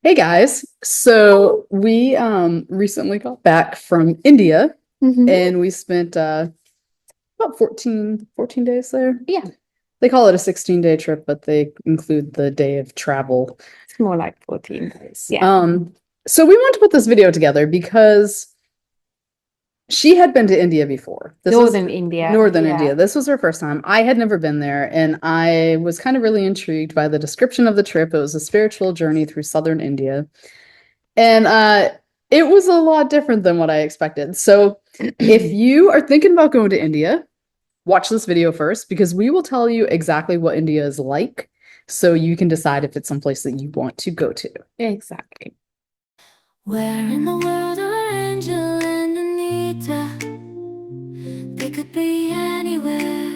Hey guys, so we recently got back from India Hmm. and we spent about fourteen days there. Yeah, They call it a 16-day trip, but they include the day of travel. it's more like 14 days. Yeah. Um, so we wanted to put this video together because she had been to India before. This was Northern India. Northern India. Yeah. This was her first time. I had never been there, and I was kind of really intrigued by the description of the trip. It was a spiritual journey through southern India. And it was a lot different than what I expected. So if you are thinking about going to India, watch this video first because we will tell you exactly what India is like so you can decide if it's someplace that you want to go to. Exactly. Where in the world are Angel and Anita? They could be anywhere,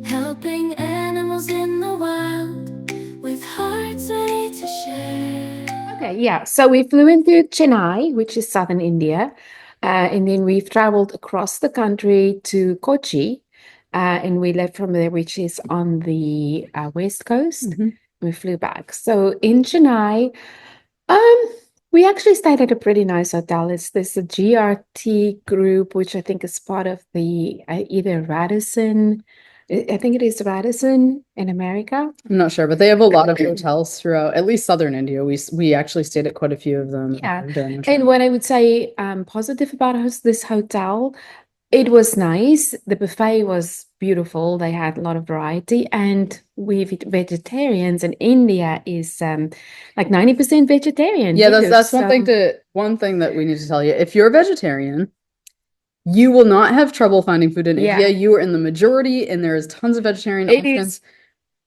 helping animals in the wild with hearts ready to share. Okay, yeah. So we flew into Chennai, which is southern India, and then we've traveled across the country to Kochi, and we left from there, which is on the west coast. Mhm. We flew back. So in Chennai, Um, we actually stayed at a pretty nice hotel. It's this a GRT group, which I think is part of the either Radisson. I think it is Radisson in America. I'm not sure, but they have a lot of hotels throughout at least southern India. We actually stayed at quite a few of them Yeah. during the trip. And what I would say positive about this hotel, it was nice. The buffet was beautiful. They had a lot of variety. And we vegetarians, and India is like 90% vegetarian Yeah, here. that's So one thing that we need to tell you. If you're a vegetarian, you will not have trouble finding food in India. yeah, You are in the majority, and there is tons of vegetarian it is options.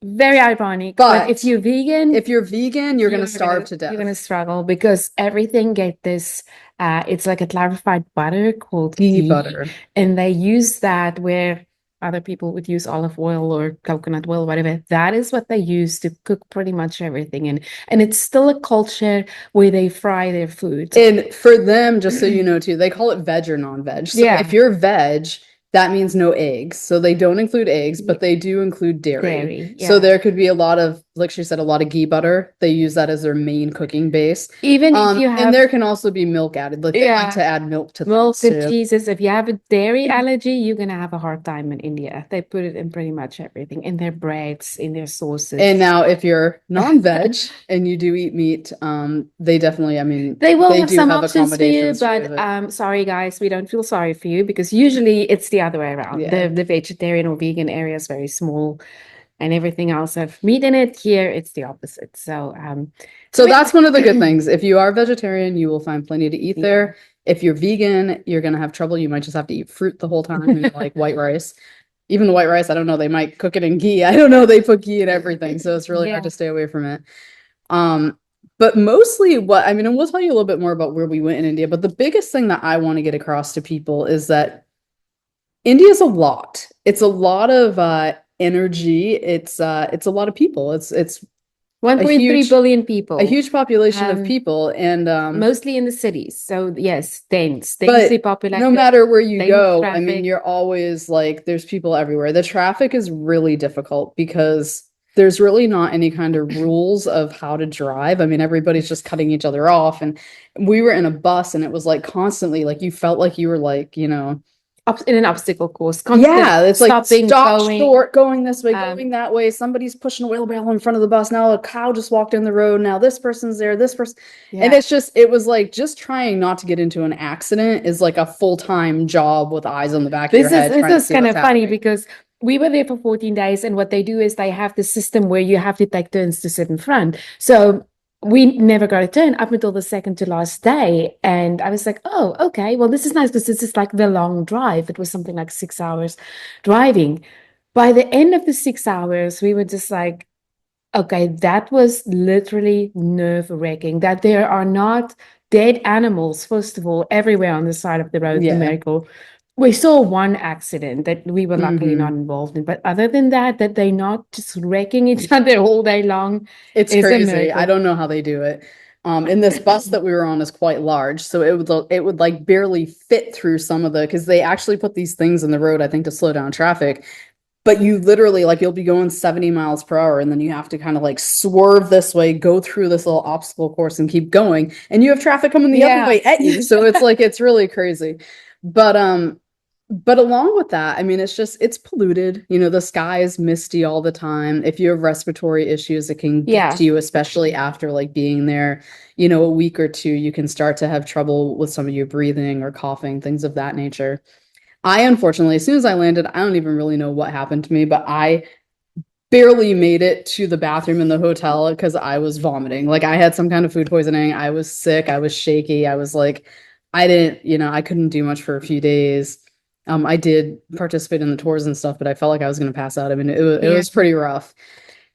very ironic, but if But you're vegan, if you're vegan, you're going to you're starve gonna to you're gonna death. struggle because everything get this it's like a clarified butter called Ghee ghee, butter. and they use that where other people would use olive oil or coconut oil, whatever. That is what they use to cook pretty much everything. And it's still a culture where they fry their food. And for them, just so you know too, they call it veg or non-veg. So if Yeah, you're veg, that means no eggs. So they don't include eggs, but they do include dairy. dairy, So yeah. there could be a lot of, like she said, a lot of ghee butter. They use that as their main cooking base. Even if you And have, there can also be milk added. Like they like yeah, to add milk to milk things and too. cheeses. If you have a dairy allergy, you're gonna have a hard time in India. They put it in pretty much everything, in their breads, in their And sauces. now if you're non-veg and you do eat meat, they definitely, I mean, They will they have do some have options for you, accommodations for but it. sorry guys, we don't feel sorry for you because usually it's the other way around. Yeah. The vegetarian or vegan area is very small and everything else have meat in it. Here it's the opposite. So So we that's one of the good things. If you are vegetarian, you will find plenty to eat yeah. there. If you're vegan, you're gonna have trouble. You might just have to eat fruit the whole time and like white rice. Even the white rice, I don't know, they might cook it in ghee. I don't know, they put ghee in everything, so it's really hard Yeah. to stay away from it. Um, but mostly what I mean, and we'll tell you a little bit more about where we went in India, but the biggest thing that I want to get across to people is that India's a lot. It's a lot of energy. It's a lot of people. It's a 1.3 huge billion a people. huge population of Um, people and Mostly in the cities. So yes, densely but no populated, matter where you dense go, I mean, traffic. you're always like there's people everywhere. The traffic is really difficult because there's really not any kind of rules of how to drive. I mean, everybody's just cutting each other off and we were in a bus and it was like constantly like you felt like you were like, In an obstacle course, constant yeah, it's like stopping, stop going. short, going this way, Um, going that way. Somebody's pushing a wheelbarrow in front of the bus. Now a cow just walked in the road. Now this person's there, this person. And yeah. it's just, it was like just trying not to get into an accident is like a full-time job with eyes on the back of your head This trying to is see kind what's of funny happening. because we were there for 14 days, and what they do is they have the system where you have to take turns to sit in front. So we never got a turn up until the second to last day. And I was like, oh, okay, well, this is nice because this is like the long drive. It was something like 6 hours driving. By the end of the 6 hours, we were just like, okay, that was literally nerve-wracking that there are not dead animals, first of all, everywhere on the side of the road, the Yeah. miracle. We saw one accident that we were luckily not Hmm. involved in, but other than that, that they're not just wrecking each other all day long It's is a crazy. I miracle. don't know how they do it. And this bus that we were on is quite large, so it would like barely fit through some of the because they actually put these things in the road, I think, to slow down traffic. but you literally like you'll be going 70 miles per hour and then you have to kind of like swerve this way, go through this little obstacle course and keep going. And you have traffic coming the other Yeah. way at you. So it's like it's really crazy. But along with that, I mean, it's polluted. You know, the sky is misty all the time. If you have respiratory issues, it can get Yeah. to you, especially after like being there, you know, a week or two, you can start to have trouble with some of your breathing or coughing, things of that nature. I unfortunately, as soon as I landed, I don't even really know what happened to me, but I barely made it to the bathroom in the hotel because I was vomiting. Like I had some kind of food poisoning. I was sick. I was shaky. I was like, I didn't, you know, I couldn't do much for a few days. I did participate in the tours and stuff, but I felt like I was going to pass out. I mean, it Yeah. was pretty rough.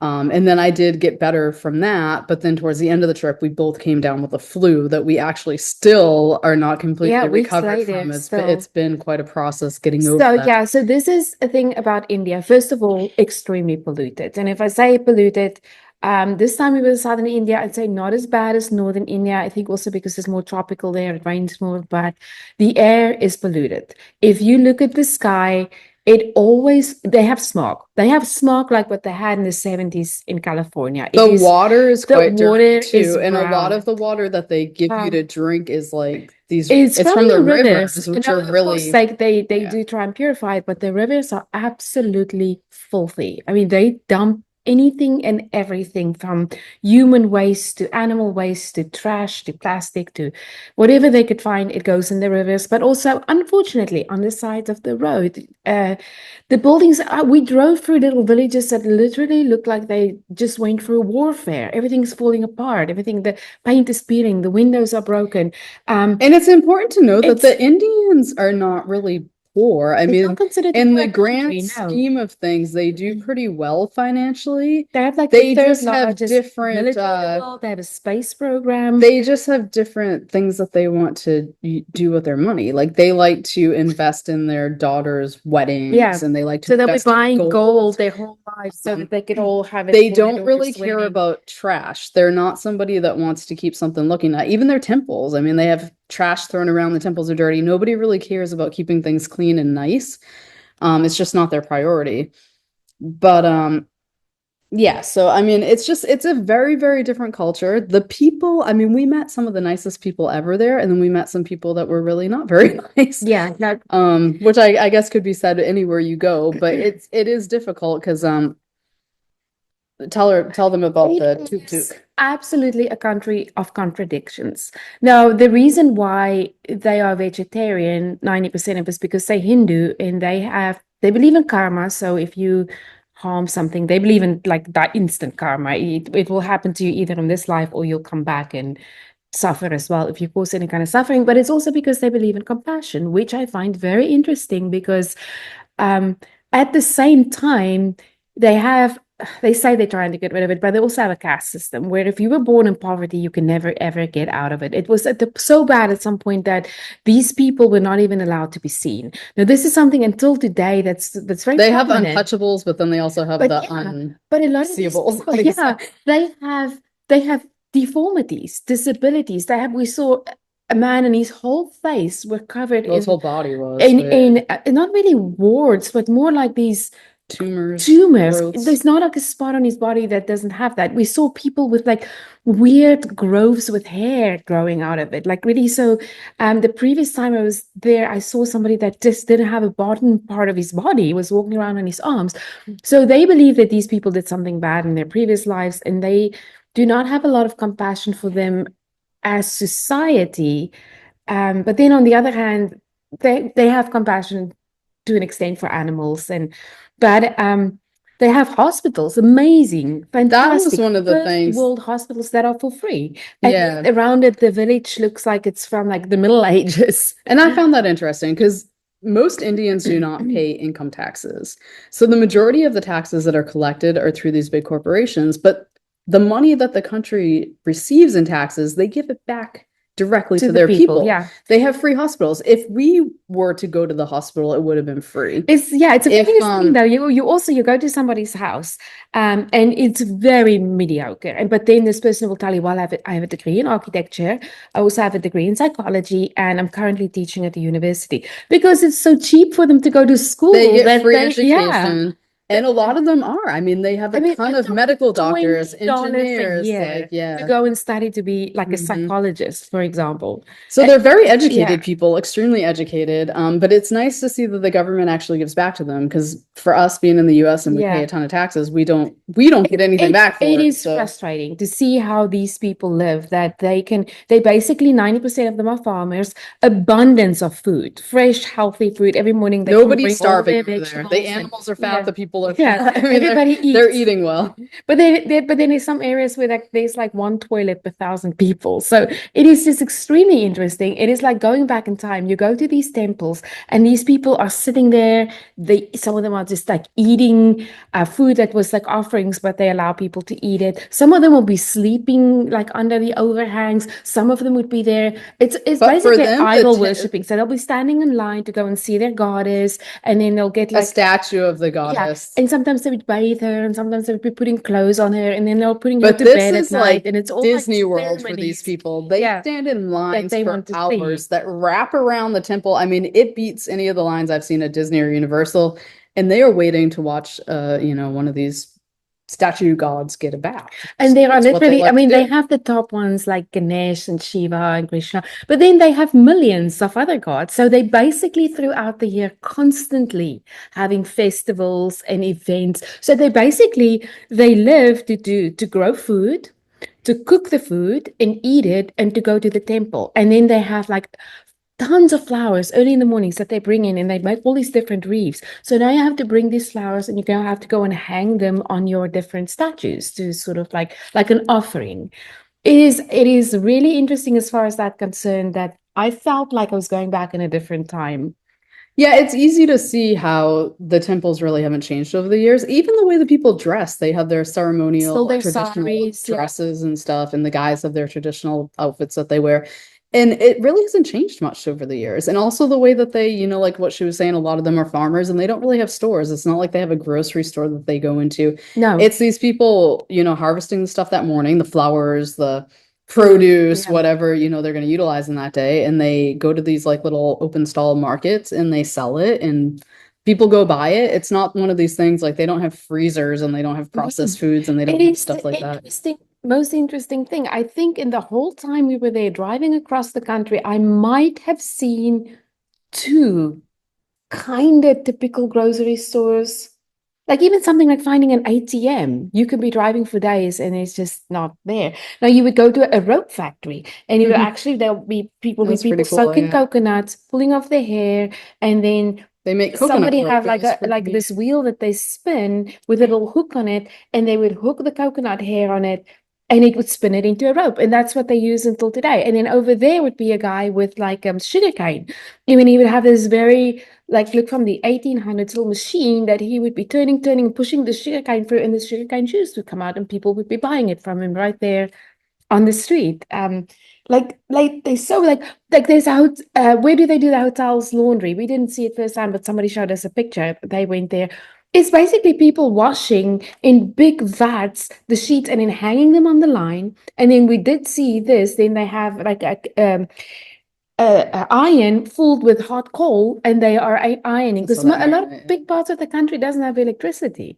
And then I did get better from that. But then towards the end of the trip, we both came down with a flu that we actually still are not completely Yeah, weeks recovered later from. still. It's been quite a process getting over So that. yeah, so this is a thing about India. First of all, extremely polluted. And if I say polluted, this time we were in southern India, I'd say not as bad as northern India. I think also because it's more tropical there, it rains more, but the air is polluted. If you look at the sky, they have smog. They have smog like what they had in the 70s in California. The water is The quite water dirty is too, and a lot brown. of the water that they give you to drink is like these. It's It's from from the the rivers. rivers, You which know, are of course, really like they yeah. do try and purify it, but the rivers are absolutely filthy. I mean, they dump anything and everything from human waste to animal waste to trash to plastic to whatever they could find, it goes in the rivers. But also, unfortunately, on the side of the road, the buildings, we drove through little villages that literally looked like they just went through warfare. Everything's falling apart. Everything, the paint is peeling, the windows are broken. And it's important to note that It's the Indians are not really poor. I it's mean, not considered a in the poor grand country, no. scheme of things, they do pretty well financially. They have like the They third just have largest different military in the world. They have a space program. they just have different things that they want to do with their money. Like they like to invest in their daughters' weddings Yeah. and they like to So they'll be invest in buying gold gold. their whole life so that they could all have it They for their don't really daughter's care wedding. about trash. They're not somebody that wants to keep something looking at. Even their temples. I mean, they have trash thrown around. The temples are dirty. Nobody really cares about keeping things clean and nice. It's just not their priority. But yeah, so I mean, it's a very, very different culture. The people, I mean, we met some of the nicest people ever there, and then we met some people that were really not very nice. Yeah, that Which I guess could be said anywhere you go, but it is difficult because tell them about the it tuk is tuk. absolutely a country of contradictions. Now, the reason why they are vegetarian, 90% of it, is because they're Hindu and they believe in karma. So if you harm something, they believe in like that instant karma. It will happen to you either in this life or you'll come back and suffer as well if you cause any kind of suffering. But it's also because they believe in compassion, which I find very interesting because at the same time, they say they're trying to get rid of it, but they also have a caste system where if you were born in poverty, you can never ever get out of it. It was so bad at some point that these people were not even allowed to be seen. Now, this is something until today that's very They have prominent. untouchables, but then they also have But the yeah, but a lot of these unseeables. people, yeah, they have deformities, disabilities. We saw a man and his whole face were covered His whole body was in not really warts, but more like these tumors. tumors. There's not like a spot on his body that doesn't have that. We saw people with like weird growths with hair growing out of it, like really. So the previous time I was there, I saw somebody that just didn't have a bottom part of his body. He was walking around on his arms. So they believe that these people did something bad in their previous lives, and they do not have a lot of compassion for them as society. But then on the other hand, they have compassion to an extent for animals, but they have hospitals, amazing, That fantastic, was one of the first things. world hospitals that are for free. Yeah. And around it, the village looks like it's from like the Middle Ages. And I found that interesting because most Indians do not pay income taxes. So the majority of the taxes that are collected are through these big corporations, but the money that the country receives in taxes, they give it back directly to their people. Yeah. They have free hospitals. If we were to go to the hospital, it would have been free. It's a funny thing though. You go to somebody's house, and it's very mediocre. But then this person will tell you, well, I have a degree in architecture. I also have a degree in psychology, and I'm currently teaching at the university because it's so cheap for them to go to school. They get free education. Yeah. And a lot of them are. I mean, they have I a mean, ton it's of medical doctors, $20 a engineers, like, year to yeah. go and study to be like a Mhm. psychologist, for example. So Uh, they're very yeah, educated people, extremely educated. But it's nice to see that the government actually gives back to them because for us being in the US and we pay yeah. a ton of taxes, we don't get anything back It for it. is So frustrating to see how these people live, that they basically 90% of them are farmers, abundance of food, fresh, healthy food. Every morning they can nobody's bring all starving their over there. The vegetables and animals are fat, yeah, the people are yeah, fat. I mean, everybody they're eats. eating well. But then there's some areas where like there's like one toilet per thousand people. So it is just extremely interesting. It is like going back in time. You go to these temples and these people are sitting there. Some of them are just like eating food that was like offerings, but they allow people to eat it. Some of them will be sleeping like under the overhangs. Some of them would be there. It's But for basically them, idol worshiping. So they'll be standing in line to go and see their goddess, and then they'll get a like statue of the yeah, goddess. and sometimes they would bathe her, and sometimes they would be putting clothes on her, and then they were putting her But to this bed at is night, like and it's all like Disney World for these ceremonies, people. They yeah, stand in that lines they for want to see. hours that wrap around the temple. I mean, it beats any of the lines I've seen at Disney or Universal, and they are waiting to watch one of these statue gods get a bath. And there are It's what they literally, I like to mean, they do. have the top ones like Ganesh and Shiva and Krishna, but then they have millions of other gods. So they basically throughout the year constantly having festivals and events. So they live to grow food, to cook the food and eat it, and to go to the temple. And then they have like tons of flowers early in the mornings that they bring in, and they make all these different wreaths. So now you have to bring these flowers and you're going to have to go and hang them on your different statues to sort of like an offering. It is really interesting as far as that concerned, that I felt like I was going back in a different time. Yeah, it's easy to see how the temples really haven't changed over the years. Even the way the people dress, they have their Still ceremonial, their traditional saris, yeah. dresses and stuff, and the guys have their traditional outfits that they wear. And it really hasn't changed much over the years. And also the way that they, like what she was saying, a lot of them are farmers and they don't really have stores. It's not like they have a grocery store that they go into. No, It's these people, harvesting the stuff that morning, the flowers, the food, produce, yeah. whatever, they're going to utilize in that day. And they go to these like little open stall markets and they sell it and people go buy it. It's not one of these things like they don't have freezers and they don't have processed Mhm. foods and they It don't have is stuff the like that. most interesting thing. I think in the whole time we were there driving across the country, I might have seen two kind of typical grocery stores. Like even something like finding an ATM, you could be driving for days and it's just not there. Now you would go to a rope factory and you would Mhm. actually there'll be That's pretty people cool. soaking Yeah. coconuts, pulling off their hair, and then They make coconut somebody rope. have It like was a pretty like neat. this wheel that they spin with a little hook on it, and they would hook the coconut hair on it, and it would spin it into a rope, and that's what they use until today. And then over there would be a guy with like sugarcane. I mean, he would have this very like look from the 1800s little machine that he would be turning, pushing the sugarcane through, and the sugarcane juice would come out, and people would be buying it from him right there on the street. Like they so like there's out where do they do the hotel's laundry? We didn't see it first time, but somebody showed us a picture. They went there. It's basically people washing in big vats the sheets and then hanging them on the line. And then we did see this. Then they have like a iron filled with hot coal, and they are ironing So because that a might, lot of big parts of the country doesn't have electricity.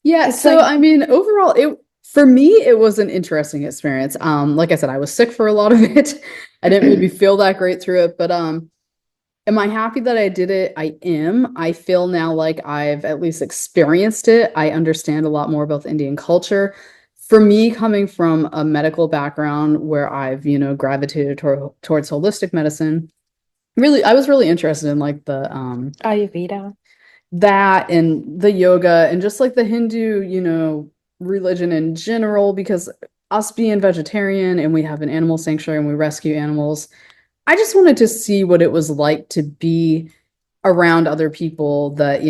yeah, It's so like I mean, overall, it for me it was an interesting experience. Like I said, I was sick for a lot of it. I didn't maybe feel that great through it, but am I happy that I did it? I am. I feel now like I've at least experienced it. I understand a lot more about the Indian culture. For me, coming from a medical background where I've, gravitated towards holistic medicine, really, I was really interested in like the Ayurveda. that and the yoga and just like the Hindu, religion in general, because us being vegetarian and we have an animal sanctuary and we rescue animals, I just wanted to see what it was like to be around other people that,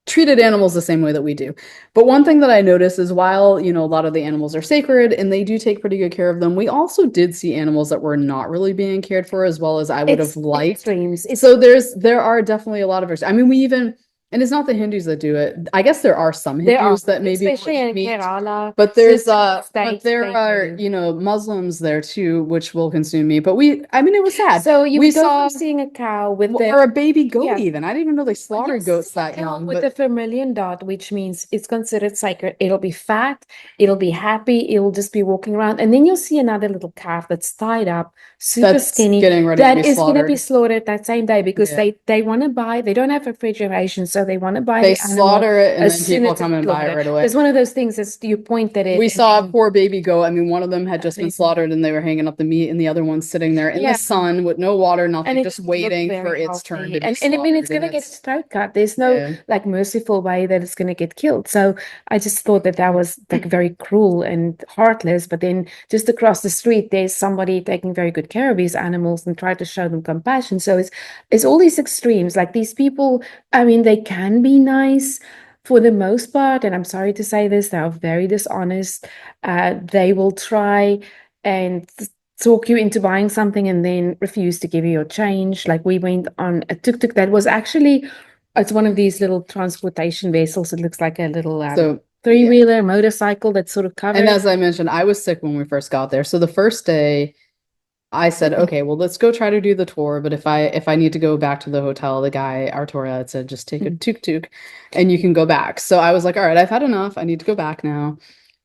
treated animals the same way that we do. But one thing that I noticed is while, a lot of the animals are sacred and they do take pretty good care of them, we also did see animals that were not really being cared for as well as I would have It's liked. extremes. It's So there are definitely a lot of, I mean, we even And it's not the Hindus that do it. I guess there are some There are, Hindus that maybe will especially eat in meat, Kerala, but certain but states, there they are, do. you know, Muslims there too, which will consume meat. But I mean, it was sad. So you We would go from saw, seeing a cow with or a baby goat yeah. even. I didn't even know they You'll slaughtered see goats a that cow young, with a but vermilion dot, which means it's considered sacred. It'll be fat, it'll be happy, it'll just be walking around. And then you'll see another little calf that's tied up, super that's skinny, getting ready to be that is going to be slaughtered. slaughtered that same day because Yeah. they want to buy, they don't have refrigeration, so they want to buy They the animal slaughter it and as then soon people as come it's and buy it slaughtered. right away. There's one of those things as you pointed it We and saw a then poor baby goat. I mean, one of them had just been they, slaughtered and they were hanging up the meat, and the other one's sitting there in the yeah. sun with no water, And nothing, it just looked waiting for very its turn healthy. to be And I mean, it's slaughtered. going And to get it's, its throat cut. There's no yeah. like merciful way that it's going to get killed. So I just thought that that was like very cruel and heartless. But then just across the street, there's somebody taking very good care of these animals and try to show them compassion. So it's all these extremes. Like these people, I mean, they can be nice for the most part. And I'm sorry to say this, they are very dishonest. They will try and talk you into buying something and then refuse to give you your change. Like we went on a tuk-tuk that was actually, it's one of these little transportation vessels. It looks like a little So, yeah. three-wheeler motorcycle that's sort of And covered. as I mentioned, I was sick when we first got there. So the first day I said, okay, well, let's go try to do the tour. But if I need to go back to the hotel, the guy, our tour guide said, just take a tuk-tuk and you can go back. So I was like, all right, I've had enough. I need to go back now.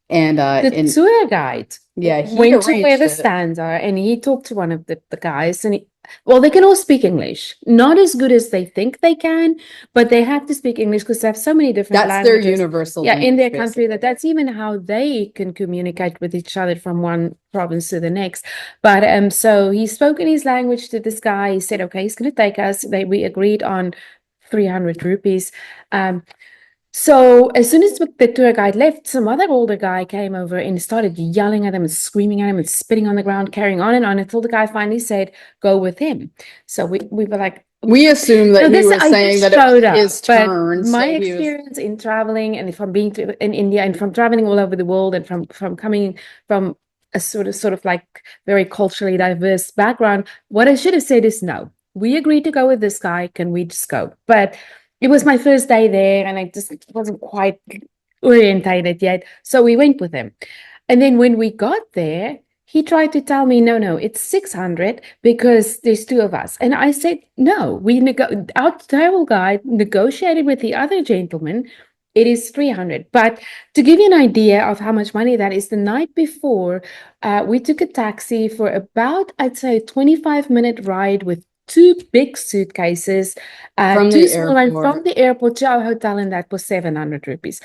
And The tour guide yeah, he went to where arranged the it. stands are and he talked to one of the guys and well, they can all speak English. Not as good as they think they can, but they have to speak English because they have so many different That's their languages. universal Yeah, in their language, country, basically. that's even how they can communicate with each other from one province to the next. But so he spoke in his language to this guy. He said, okay, he's going to take us. We agreed on 300 rupees. So as soon as the tour guide left, some other older guy came over and started yelling at him and screaming at him and spitting on the ground, carrying on and on until the guy finally said, go with him. So we were like, We assumed that he was I saying just that it was showed up, his but turn. my So he was, experience in traveling and from being in India and from traveling all over the world and from coming from a sort of like very culturally diverse background, what I should have said is no. We agreed to go with this guy. Can we just go? But it was my first day there and I just wasn't quite orientated yet. So we went with him. And then when we got there, he tried to tell me, no, it's 600 because there's two of us. And I said, no, our travel guide negotiated with the other gentleman. It is 300. But to give you an idea of how much money that is, the night before, we took a taxi for about, I'd say, a 25-minute ride with two big suitcases, from two the small ones airport. from the airport to our hotel, and that was 700 rupees.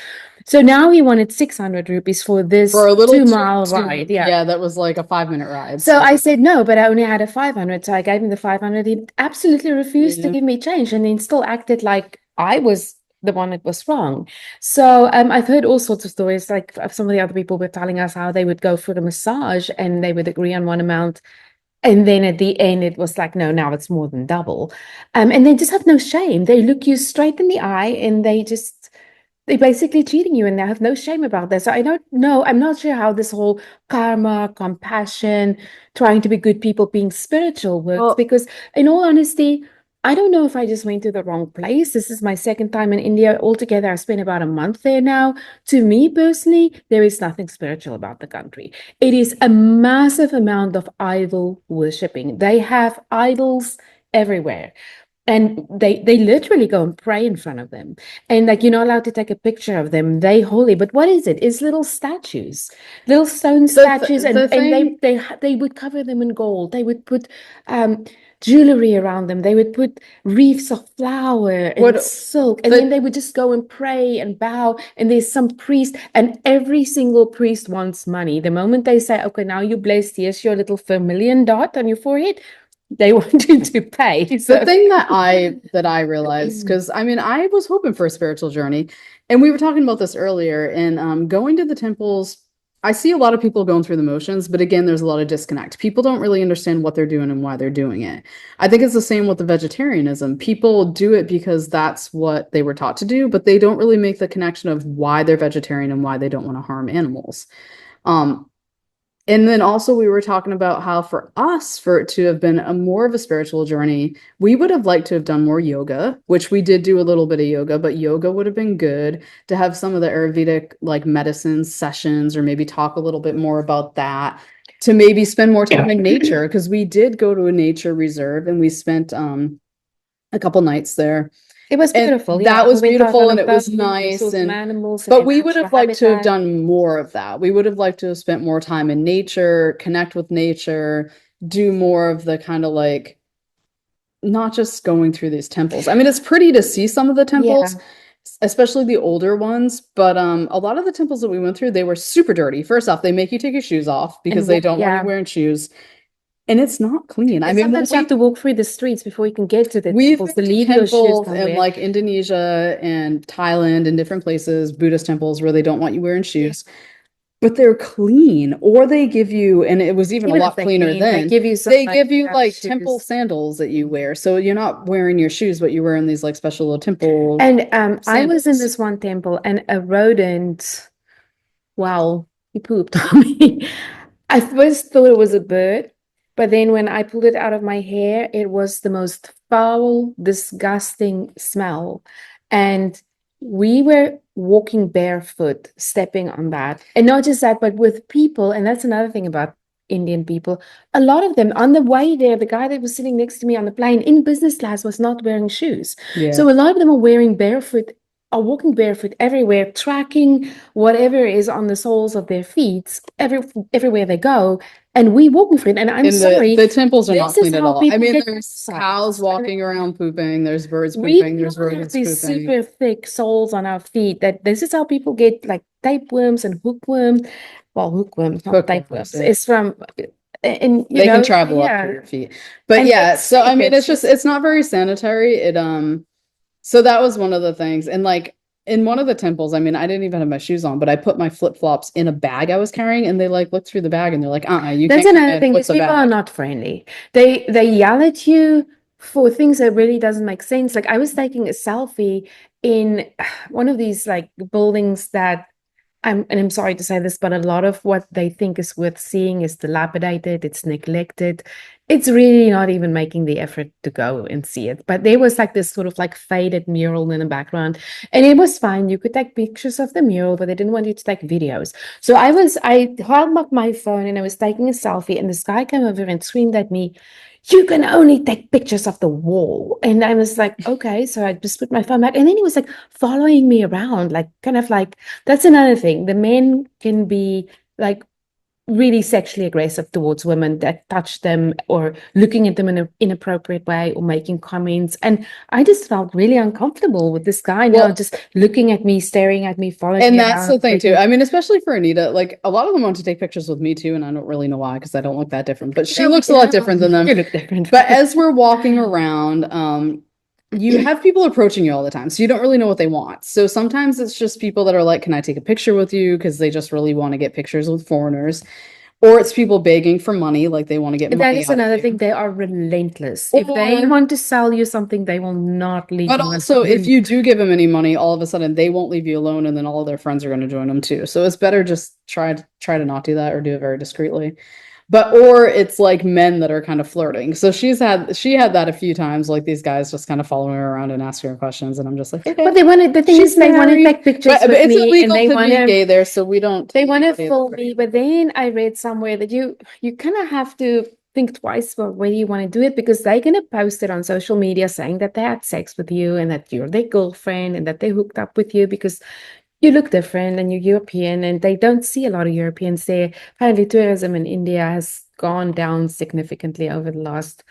So now he wanted 600 rupees for this For a little 2 mile ride. Yeah. that was like a 5-minute ride. So I said no, but I only had a 500. So I gave him the 500. He absolutely refused to Yeah. give me change and then still acted like I was the one that was wrong. So I've heard all sorts of stories. Like some of the other people were telling us how they would go for a massage and they would agree on one amount. And then at the end, it was like, no, now it's more than double. And they just have no shame. They look you straight in the eye and they're basically cheating you and they have no shame about that. So I don't know. I'm not sure how this whole karma, compassion, trying to be good people, being spiritual works. Well, Because in all honesty, I don't know if I just went to the wrong place. This is my second time in India altogether. I spent about a month there now. To me personally, there is nothing spiritual about the country. It is a massive amount of idol worshipping. They have idols everywhere. And they literally go and pray in front of them. And like you're not allowed to take a picture of them. They holy. But what is it? It's little statues, little stone statues, the and thing, they would cover them in gold. They would put jewelry around them. They would put wreaths of flower and what silk, and then they would just go and pray and bow. And there's some priest, and every single priest wants money. The moment they say, "Okay, now you're blessed. Here's your little vermilion dot on your forehead," they want you to pay. So the thing that I realized, because I mean, I was hoping for a spiritual journey, and we were talking about this earlier. And going to the temples, I see a lot of people going through the motions, but again, there's a lot of disconnect. People don't really understand what they're doing and why they're doing it. I think it's the same with the vegetarianism. People do it because that's what they were taught to do, but they don't really make the connection of why they're vegetarian and why they don't want to harm animals. Um, And then also we were talking about how for us, for it to have been a more of a spiritual journey, we would have liked to have done more yoga, which we did do a little bit of yoga, but yoga would have been good to have some of the Ayurvedic like medicine sessions or maybe talk a little bit more about that, to maybe spend more time in nature because we did go to a nature reserve and we spent a couple nights there. It was And beautiful. Yeah, that we was went out beautiful on a and it was boat. We saw nice. some And animals in but their we would natural have liked to have habitat. done more of that. We would have liked to have spent more time in nature, connect with nature, do more of the kind of like not just going through these temples. I mean, it's pretty to see some of the temples, Yeah, especially the older ones, but a lot of the temples that we went through, they were super dirty. First off, they make you take your shoes off because and they don't want you yeah, wearing shoes, and it's not clean. I and mean, when sometimes you have to walk through the streets before you can get to the we've temples been to to leave your shoes temples in somewhere. like Indonesia and Thailand and different places, Buddhist temples where they don't want you wearing Yeah. shoes, but they're clean, or they give you, and it was even a Even if lot they're cleaner clean, they then. give you some They like give you rough like temple shoes. sandals that you wear. So you're not wearing your shoes, but you're wearing these like special little temple And I was in sandals. this one temple and a rodent, well, he pooped on me. I first thought it was a bird, but then when I pulled it out of my hair, it was the most foul, disgusting smell. And we were walking barefoot, stepping on that. And not just that, but with people, and that's another thing about Indian people. A lot of them on the way there, the guy that was sitting next to me on the plane in business class was not wearing shoes. Yeah. So a lot of them are wearing barefoot, are walking barefoot everywhere, tracking whatever is on the soles of their feet everywhere they go. And we walking for it. And I'm And sorry, the temples are not this is clean at how all. I people mean, get there's cows parasites. And walking around pooping, there's birds we pooping, do there's not have rodents these pooping. super thick soles on our feet that this is how people get like tapeworms and hookworms. Well, hookworms, not Hookworms, tapeworms. yeah. It's from, and you They can know, travel up through yeah. your feet. But And yeah, get so I sick. mean, It's just, it's not very sanitary. So that was one of the things. And like in one of the temples, I mean, I didn't even have my shoes on, but I put my flip-flops in a bag I was carrying, and they like looked through the bag and they're like, you that's can't come another in thing. with These the people are bag. not friendly. They yell at you for things that really doesn't make sense. Like I was taking a selfie in one of these like buildings that I'm sorry to say this, but a lot of what they think is worth seeing is dilapidated, it's neglected. It's really not even making the effort to go and see it. But there was like this sort of like faded mural in the background, and it was fine. You could take pictures of the mural, but they didn't want you to take videos. So I held up my phone and I was taking a selfie, and this guy came over and screamed at me, "You can only take pictures of the wall." And I was like, okay. So I just put my phone back. And then he was like following me around, like kind of like, that's another thing. The men can be like really sexually aggressive towards women that touch them or looking at them in an inappropriate way or making comments. And I just felt really uncomfortable with this guy now Well, just looking at me, staring at me, following and me that's around, the thing too. making, I mean, especially for Anita, like a lot of them want to take pictures with me too, and I don't really know why because I don't look that different, but she looks a lot different than them. You look different. But as we're walking around, you have people approaching you all the time, so you don't really know what they want. So sometimes it's just people that are like, "Can I take a picture with you?" Because they just really want to get pictures with foreigners, or it's people begging for money, like they want to get That money is out of another you. thing. They are relentless. If they Or, want to sell you something, they will not leave but you also, if alone. you do give them any money, all of a sudden they won't leave you alone, and then all of their friends are going to join them too. So it's better just try to not do that or do it very discreetly. But or it's like men that are kind of flirting. So she had that a few times, like these guys just kind of following her around and asking her questions, and I'm just like, okay. But they want to, the thing She's is, they want to married, take pictures but with it's me and illegal to be gay there, so we don't they take want to anybody film that's me. gay. But then I read somewhere that you kind of have to think twice about whether you want to do it because they're going to post it on social media saying that they had sex with you and that you're their girlfriend and that they hooked up with you because you look different and you're European and they don't see a lot of Europeans there. Apparently, tourism in India has gone down significantly over the last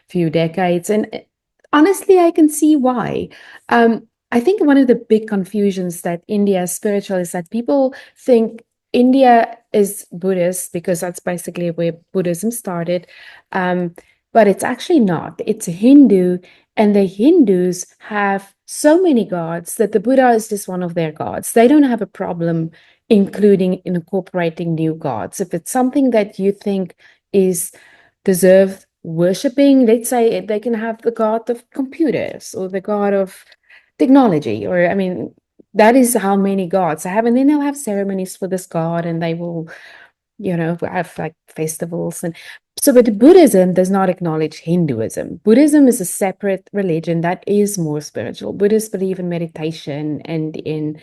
few decades. And honestly, I can see why. I think one of the big confusions that India is spiritual is that people think India is Buddhist because that's basically where Buddhism started. But it's actually not. It's Hindu, and the Hindus have so many gods that the Buddha is just one of their gods. They don't have a problem incorporating new gods. If it's something that you think is deserve worshipping, let's say they can have the god of computers or the god of technology, or I mean, that is how many gods they have, and then they'll have ceremonies for this god, and they will you know, we have like festivals. And so, but Buddhism does not acknowledge Hinduism. Buddhism is a separate religion that is more spiritual. Buddhists believe in meditation and in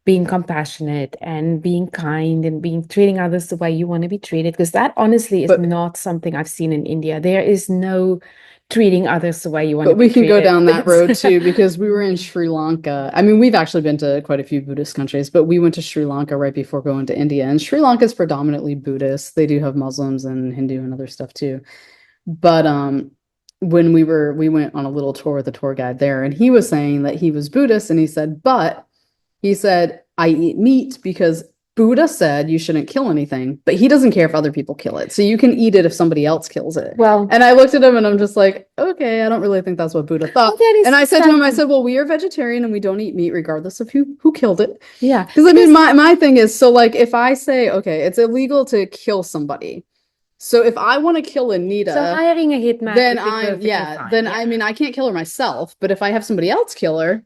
being compassionate and being kind and being treating others the way you want to be treated. Because that honestly is But not something I've seen in India. There is no treating others the way you want to But be we can go treated. down that road too, because we were in Sri Lanka. I mean, we've actually been to quite a few Buddhist countries, but we went to Sri Lanka right before going to India. And Sri Lanka is predominantly Buddhist. They do have Muslims and Hindu and other stuff too. But when we went on a little tour with a tour guide there, and he was saying that he was Buddhist, and he said, but he said, I eat meat because Buddha said you shouldn't kill anything, but he doesn't care if other people kill it. So you can eat it if somebody else kills it. Well, And I looked at him and I'm just like, okay, I don't really think that's what Buddha thought. that is And I said to him, I sad. said, well, we are vegetarian and we don't eat meat regardless of who killed it. Yeah. Because I mean, my thing is, so like if I say, okay, it's illegal to kill somebody. So if I want to kill So Anita, hiring a hitman then would be I'm perfectly yeah, fine. then Yeah. I mean I can't kill her myself, but if I have somebody else kill her,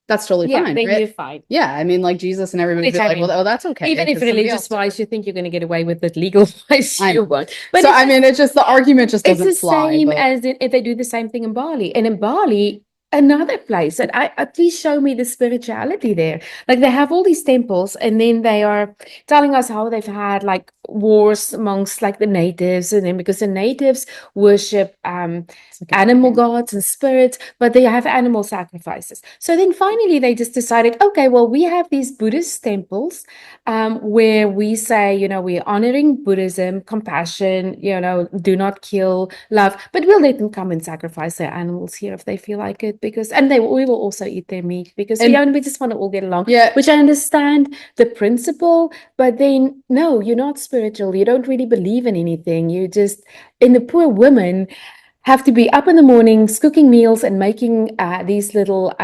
that's totally Yeah, fine, then right? you're fine. Yeah, I mean like Jesus and everybody would be Which I like, mean, well, oh, that's okay. even if 'cause somebody else religious did it. wise you think you're going to get away with it, legal wise I you know. won't. But So it's I mean, it's just the argument just it's doesn't the fly. same But as if they do the same thing in Bali. And in Bali, another place that I at least show me the spirituality there. Like they have all these temples, and then they are telling us how they've had like wars amongst like the natives, and then because the natives worship it's like a animal thing. gods and spirits, but they have animal sacrifices. So then finally they just decided, okay, well, we have these Buddhist temples where we say, you know, we're honoring Buddhism, compassion, you know, do not kill, love, but we'll let them come and sacrifice their animals here if they feel like it, because, and we will also eat their meat because we just want to all get along. Yeah. Which I understand the principle, but then no, you're not spiritual. You don't really believe in anything. You just, and the poor women have to be up in the mornings cooking meals and making these little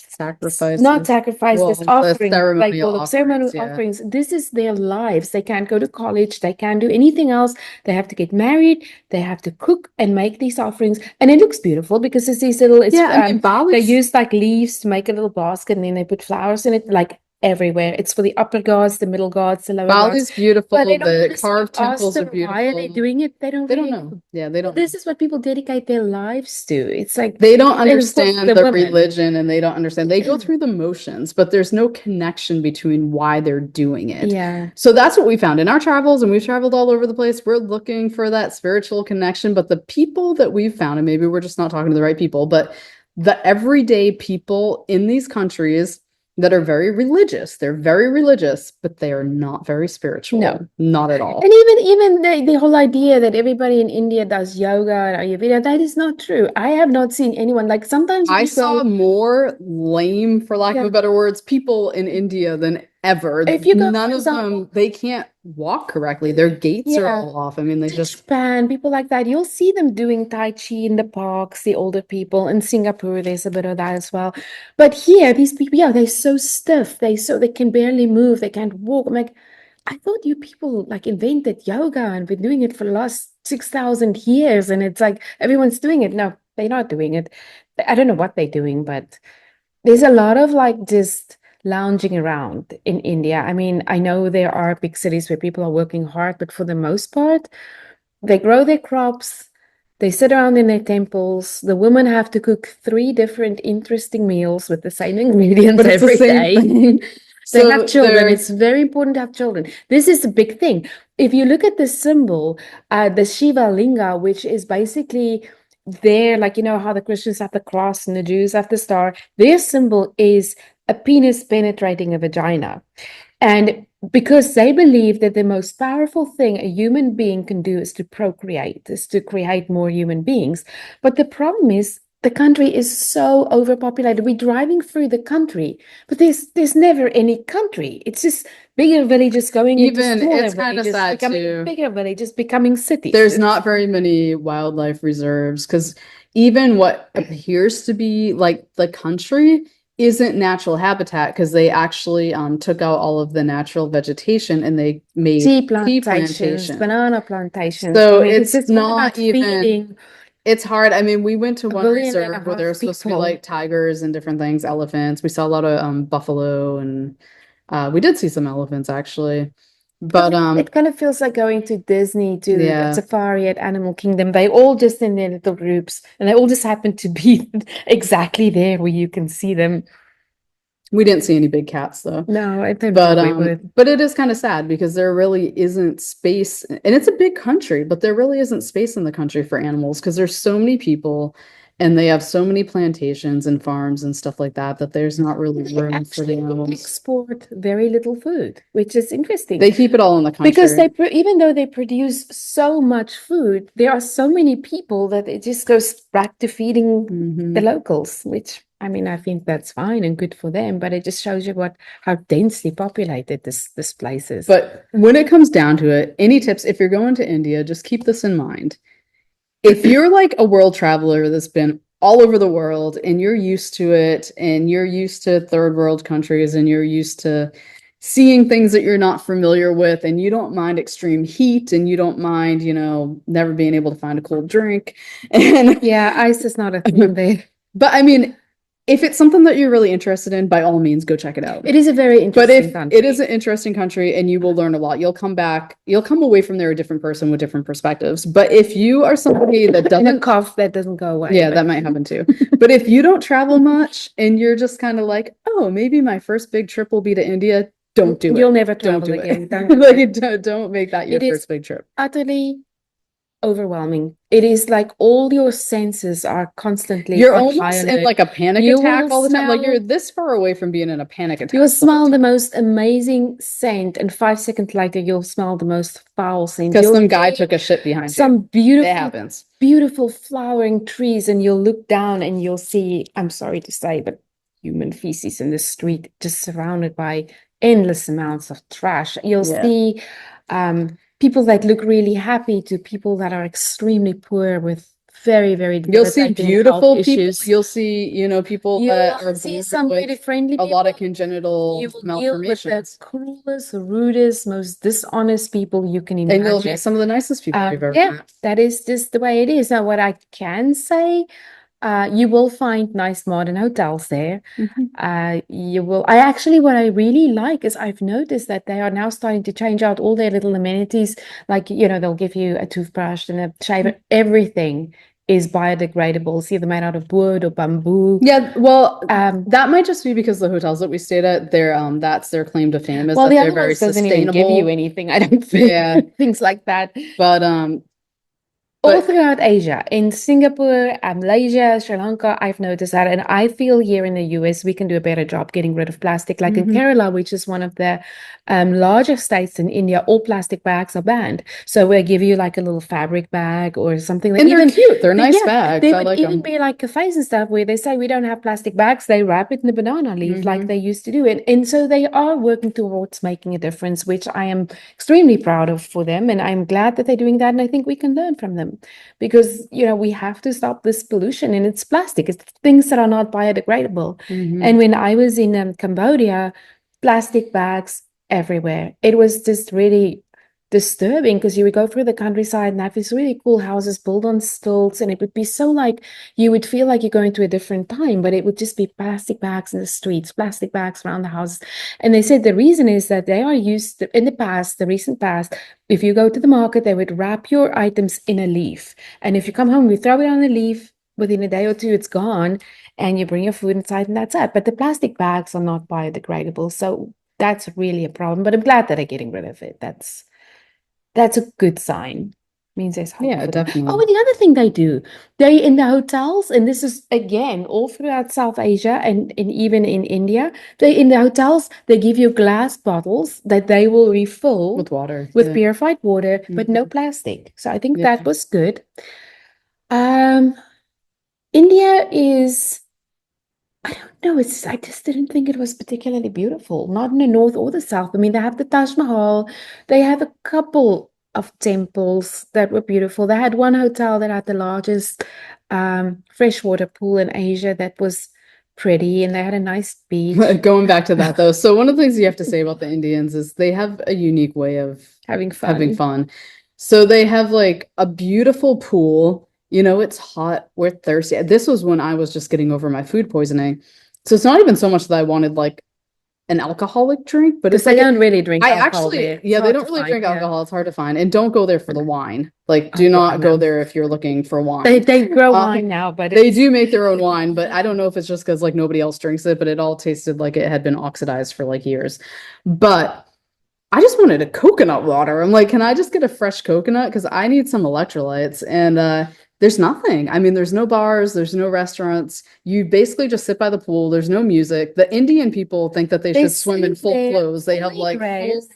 Sacrifices. not sacrifices, Well, the offerings, they ceremonial call them ceremonial offerings, yeah. offerings. This is their lives. They can't go to college, they can't do anything else. They have to get married, they have to cook and make these offerings. And it looks beautiful because it's these little, Yeah, I mean, they Bali's use like leaves to make a little basket, and then they put flowers in it, like everywhere. It's for the upper gods, the middle gods, the lower gods. beautiful. But they don't The honestly carved ask temples are them why are they beautiful. doing it. They don't They don't really know. Yeah, they don't This know. is what people dedicate their lives to. It's like They don't and of course understand the the women. religion and they don't understand. They go through the motions, but there's no connection between why they're doing it. Yeah. So that's what we found in our travels, and we've traveled all over the place. We're looking for that spiritual connection, but the people that we've found, and maybe we're just not talking to the right people, but the everyday people in these countries that are very religious, they're very religious, but they are not very spiritual. No. Not at all. And even the whole idea that everybody in India does yoga and Ayurveda, that is not true. I have not seen anyone like sometimes when I you saw go, more lame, for lack of Yeah. a better words, people in India than ever. If you go, None for of them, example, they can't walk correctly. Their gaits are Yeah. all off. I mean, they to just Japan, people like that, you'll see them doing Tai Chi in the parks, the older people. In Singapore, there's a bit of that as well. But here, these people, yeah, they're so stiff. They can barely move. They can't walk. I'm like, I thought you people like invented yoga and been doing it for the last 6,000 years. And it's like everyone's doing it. No, they're not doing it. I don't know what they're doing, but there's a lot of like just lounging around in India. I mean, I know there are big cities where people are working hard, but for the most part, they grow their crops, they sit around in their temples. The women have to cook 3 different interesting meals with the same ingredients but it's the every same day. thing. They So have children. they're It's very important to have children. This is a big thing. If you look at the symbol, the Shiva Linga, which is basically there, like you know how the Christians have the cross and the Jews have the star, their symbol is a penis penetrating a vagina. And because they believe that the most powerful thing a human being can do is to procreate, is to create more human beings. But the problem is the country is so overpopulated. We're driving through the country, but there's never any country. It's just bigger villages going into even smaller it's kind of villages, sad becoming too. bigger villages, becoming cities. There's not very many wildlife reserves because even what appears to be like the country isn't natural habitat because they actually took out all of the natural vegetation and they made tea tea plantations, plantation. banana plantations. So I mean, it's just all not about even feeding it's hard. I mean, we went to a one billion and a reserve where there half was supposed to be people. like tigers and different things, elephants. We saw a lot of buffalo and we did see some elephants actually. But It kind of feels like going to Disney to a yeah, safari at Animal Kingdom. They all just in their little groups, and they all just happen to be exactly there where you can see them. we didn't see any big cats though. No, I don't But think we would. but it is kind of sad because there really isn't space, and it's a big country, but there really isn't space in the country for animals because there's so many people and they have so many plantations and farms and stuff like that that there's not really They room for the actually animals. export very little food, which is interesting. They keep it all in the Because country. even though they produce so much food, there are so many people that it just goes back to feeding the Mhm. locals, which I mean, I think that's fine and good for them, but it just shows you how densely populated this place is. But when it comes down to it, any tips if you're going to India, just keep this in mind. If you're like a world traveler that's been all over the world and you're used to it and you're used to third world countries and you're used to seeing things that you're not familiar with and you don't mind extreme heat and you don't mind, never being able to find a cold drink and Yeah, ice is not a thing there. but I mean, if it's something that you're really interested in, by all means, go check it out. It is a very But interesting if country. it is an interesting country and you will learn a lot, you'll come back, you'll come away from there a different person with different perspectives. But if you are somebody that And a doesn't, cough that doesn't go away. yeah, but that might happen too. But if you don't travel much and you're just kind of like, oh, maybe my first big trip will be to India, don't do it. You'll never Don't travel do again. it. Don't do Like, it. don't make that your It is first big trip. utterly overwhelming. It is like all your senses are constantly You're on almost high in alert. like a panic You attack will all the time. Like you're smell- this far away from being in a panic attack. You will the whole smell the time. most amazing scent, and 5 seconds later, you'll smell the most foul scent. Because You'll some guy see took a shit behind you. some It beautiful, happens. beautiful flowering trees, and you'll look down and you'll see, I'm sorry to say, but human feces in the street, just surrounded by endless amounts of trash. You'll Yeah. see people that look really happy to people that are extremely poor with very, very You'll see debilitating beautiful health people. issues. You'll see, people You that will are see born some with really friendly a lot of people. congenital You will deal with the malformations. cruelest, rudest, most dishonest people you can And you'll imagine. meet some of the nicest people you've ever Yeah, met. that is just the way it is. Now, what I can say, you will find nice modern hotels there. What I really like is I've noticed that they are now starting to change out all their little amenities. Like, they'll give you a toothbrush and a shaver. Everything is biodegradable. It's either made out of wood or bamboo. Yeah, well, that might just be because the hotels that we stayed at, that's their claim to fame is Well, that the they're other very ones doesn't even give you sustainable. anything, I don't think. Yeah. Things like that. But All throughout Asia, in Singapore, Malaysia, Sri Lanka, I've noticed that. And I feel here in the US, we can do a better job getting rid of plastic. Like in Kerala, which is one of the larger states in India, all plastic bags are banned. So we'll give you like a little fabric bag or something. Like and they're cute. They're nice bags. There I would like even them. be like cafes and stuff where they say we don't have plastic bags. They wrap it in the banana leaf like they used to do it. And so they are working towards making a difference, which I am extremely proud of for them. And I'm glad that they're doing that. And I think we can learn from them because, we have to stop this pollution, and it's plastic. It's things that are not biodegradable. And when I was in Cambodia, plastic bags everywhere. It was just really disturbing because you would go through the countryside and have these really cool houses built on stilts, and it would be so like you would feel like you're going to a different time, but it would just be plastic bags in the streets, plastic bags around the house. And they said the reason is that they are used in the recent past, if you go to the market, they would wrap your items in a leaf, and if you come home, you throw it on a leaf. Within a day or two, it's gone, and you bring your food inside, and that's it. But the plastic bags are not biodegradable, so that's really a problem. But I'm glad that they're getting rid of it. That's a good sign. Means there's hope. Yeah, for them. definitely. Oh, and the other thing they do, they in the hotels, and this is again all throughout South Asia and even in India, they in the hotels, they give you glass bottles that they will refill With water. with Yeah. purified water, but no plastic. So I think Yeah. that was good. India is, I don't know, I just didn't think it was particularly beautiful, not in the north or the south. I mean, they have the Taj Mahal, they have a couple of temples that were beautiful. They had one hotel that had the largest freshwater pool in Asia that was pretty, and they had a nice beach. Going back to that though, so one of the things you have to say about the Indians is they have a unique way of having fun. So they have like a beautiful pool. It's hot, we're thirsty. This was when I was just getting over my food poisoning. So it's not even so much that I wanted like an alcoholic drink, but Because it's they like don't really drink I alcohol actually, there. It's yeah, they hard don't to really find. drink Yeah. alcohol. It's hard to find. And don't go there for the wine. Like, Oh, do yeah, not go no. there if you're looking for They wine. grow Uh, wine now, but they it's do make their own wine, but I don't know if it's just because like nobody else drinks it, but it all tasted like it had been oxidized for like years. But I just wanted a coconut water. I'm like, can I just get a fresh coconut? Because I need some electrolytes. And there's nothing. I mean, there's no bars, there's no restaurants. You basically just sit by the pool. There's no music. The Indian people think that they they should swim in sit full there, clothes. They have fully like full, dressed.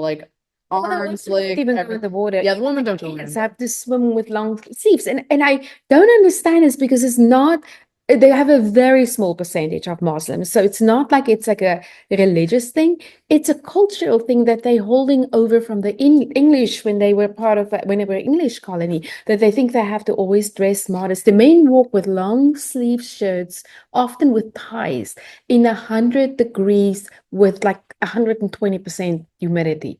like Well, the arms, women don't legs, even go in everything. the water. Yeah, the Even women the don't go kids in. have to swim with long sleeves. And I don't understand this because it's not, they have a very small percentage of Muslims. So it's not like it's like a religious thing. It's a cultural thing that they're holding over from the English when they were part of, when they were English colony, that they think they have to always dress modest. The men walk with long sleeve shirts, often with ties, in 100 degrees with like 120% humidity.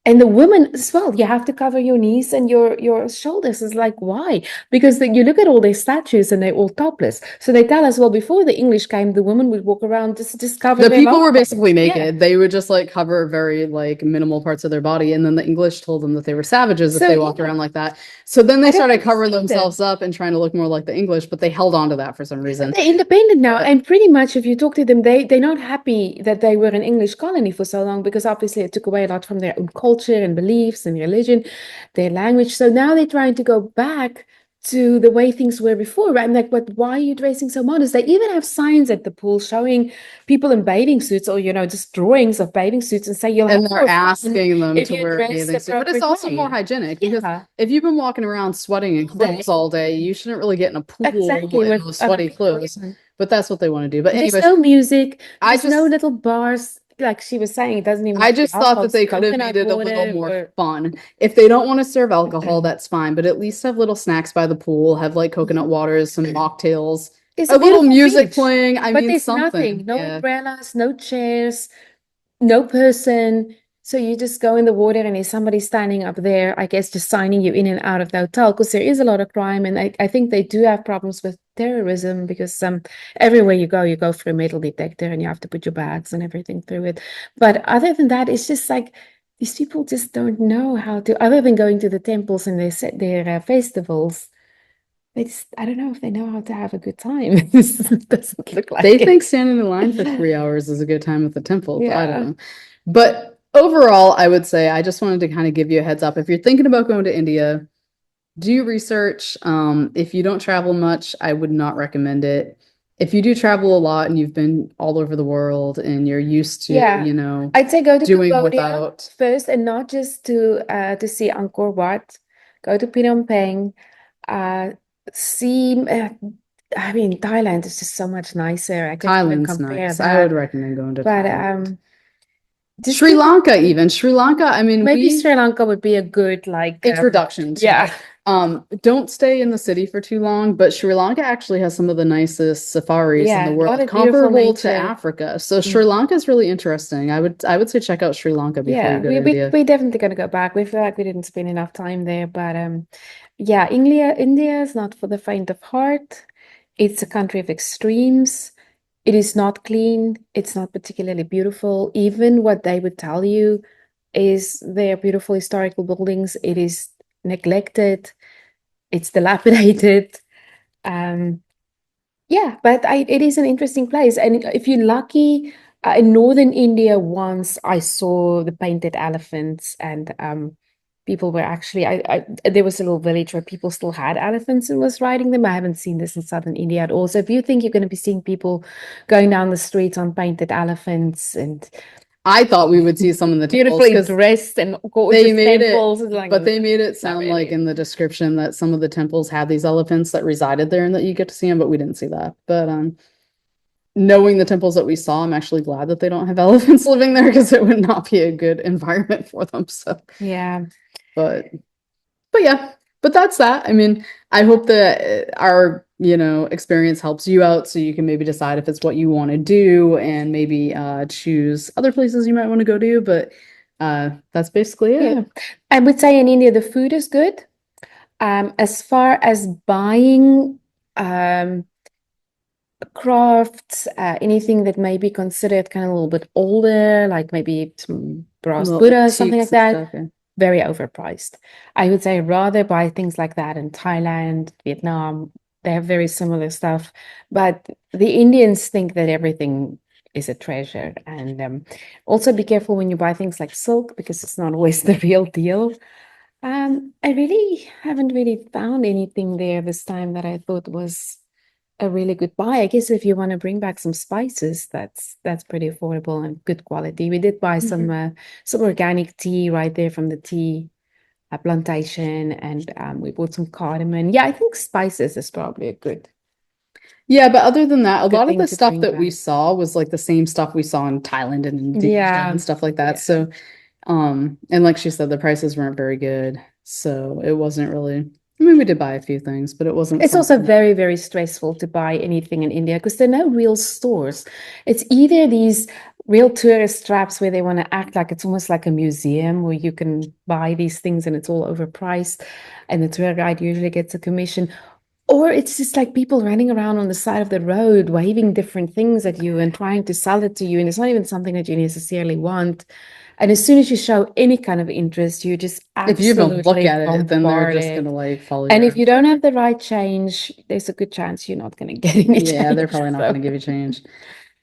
And the women as well, you have to cover your knees and your shoulders. It's like, why? Because you look at all their statues and they're all topless. So they tell us, well, before the English came, the women would walk around just cover The their people lower were basically parts. Yeah. naked. They would just like cover very like minimal parts of their body. And then the English told them that they were savages if So they walked yeah, around like that. So then I they don't started covering understand it. themselves up and trying to look more like the English, but they held on to that for some reason. They're independent now, But and pretty much if you talk to them, they're not happy that they were an English colony for so long because obviously it took away a lot from their own culture and beliefs and religion, their language. So now they're trying to go back to the way things were before, right? I'm like, but why are you dressing so modest? They even have signs at the pool showing people in bathing suits or, just drawings of bathing suits and say you'll have and they're more fun asking them if to you wear a dress the bathing suit. But it's appropriate also more way. hygienic because Yeah, if you've been walking around sweating in all day. clothes all day, you shouldn't really get in a pool Exactly, in with those other sweaty people. clothes. Yeah. But that's what they want to do. But There's anyways, no music. I There's no just little bars. Like she was saying, it doesn't even I have to be just thought alcohol. that It's they could have made coconut it a little water more or fun. If they don't want to serve alcohol, that's fine, but at least have little snacks by the pool, have like coconut waters, some mocktails, it's a a little beautiful music beach. playing. I But mean, there's something. nothing, no Yeah. umbrellas, no chairs, no person. So you just go in the water and there's somebody standing up there, I guess, just signing you in and out of the hotel because there is a lot of crime. And I think they do have problems with terrorism because everywhere you go through a metal detector and you have to put your bags and everything through it. But other than that, it's just like these people just don't know how to, other than going to the temples and their festivals. They just, I don't know if they know how to have a good time. It doesn't look They like think it. standing in line for 3 hours is a good time at the temple. I don't Yeah. know. But overall, I would say I just wanted to kind of give you a heads up. If you're thinking about going to India, do research. If you don't travel much, I would not recommend it. If you do travel a lot and you've been all over the world and you're used to, Yeah. I'd say go to doing Cambodia without first and not just to see Angkor Wat. Go to Phnom Penh. Uh see I mean Thailand is just so much nicer. I can't even Thailand's compare nice. I would that. recommend going to But Thailand. just Sri Lanka, even. Sri Lanka, I mean, maybe Sri Lanka would be a good like introduction to yeah. it. Don't stay in the city for too long, but Sri Lanka actually has some of the nicest safaris in the Yeah, a lot world, of beautiful comparable to nature. Africa. So Sri Mm. Lanka is really interesting. I would say check out Sri Lanka before you Yeah, go to India. we definitely gonna go back. We feel like we didn't spend enough time there, but yeah, India is not for the faint of heart. It's a country of extremes. It is not clean. It's not particularly beautiful. Even what they would tell you is their beautiful historical buildings. It is neglected. It's dilapidated. Um, Yeah, but it is an interesting place. And if you're lucky, in northern India, once I saw the painted elephants, and people were actually, there was a little village where people still had elephants and was riding them. I haven't seen this in southern India at all. So if you think you're going to be seeing people going down the streets on painted elephants and I thought we would see some in the temples beautifully because dressed and they gorgeous made it, temples, it's like, but they made it not sound like really. in the description that some of the temples had these elephants that resided there and that you get to see them, but we didn't see that. But knowing the temples that we saw, I'm actually glad that they don't have elephants living there because it would not be a good environment for them. So, Yeah. but yeah, but that's that. I mean, I hope that our, experience helps you out so you can maybe decide if it's what you want to do and maybe choose other places you might want to go to. But that's basically it. Yeah. I would say in India, the food is good. As far as buying, um, crafts, anything that may be considered kind of a little bit older, like maybe some brass Little Buddha, something like antiques and that, stuff. Yeah. very overpriced. I would say rather buy things like that in Thailand, Vietnam. They have very similar stuff, but the Indians think that everything is a treasure. And also be careful when you buy things like silk because it's not always the real deal. I really haven't really found anything there this time that I thought was a really good buy. I guess if you want to bring back some spices, that's pretty affordable and good quality. We did buy some organic tea right there from the tea plantation, and we bought some cardamom. Yeah, I think spices is probably a Yeah, but other than that, a good lot of thing the to stuff bring that we back. saw was like the same stuff we saw in Thailand and Indonesia Yeah, and stuff like that. yeah. So, and like she said, the prices weren't very good. So it wasn't really, I mean, we did buy a few things, but it wasn't It's also something. very, very stressful to buy anything in India because there are no real stores. It's either these real tourist traps where they want to act like it's almost like a museum where you can buy these things and it's all overpriced, and the tour guide usually gets a commission. Or it's just like people running around on the side of the road, waving different things at you and trying to sell it to you. And it's not even something that you necessarily want. And as soon as you show any kind of interest, you just If you even look absolutely at it, then they're just bombarded. gonna like follow And you if around. you don't have the right change, there's a good chance you're not going to get any Yeah, they're change. probably not So gonna give you change.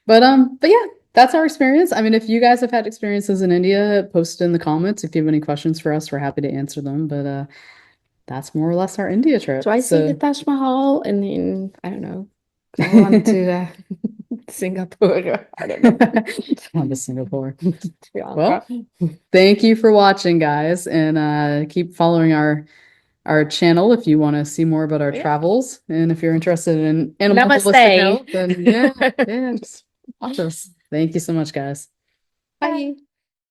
But yeah, that's our experience. I mean, if you guys have had experiences in India, post it in the comments. If you have any questions for us, we're happy to answer them. But that's more or less our India trip. try see the So Taj Mahal and then, I don't know, go on to Singapore. Or, I don't know. on to Singapore. Sri Lanka. Well, thank you for watching, guys, and keep following our channel if you want to see more about our Yeah. travels. And if you're interested in animal holistic Namaste. health, then yeah, just watch us. Thank you so much, guys. Bye.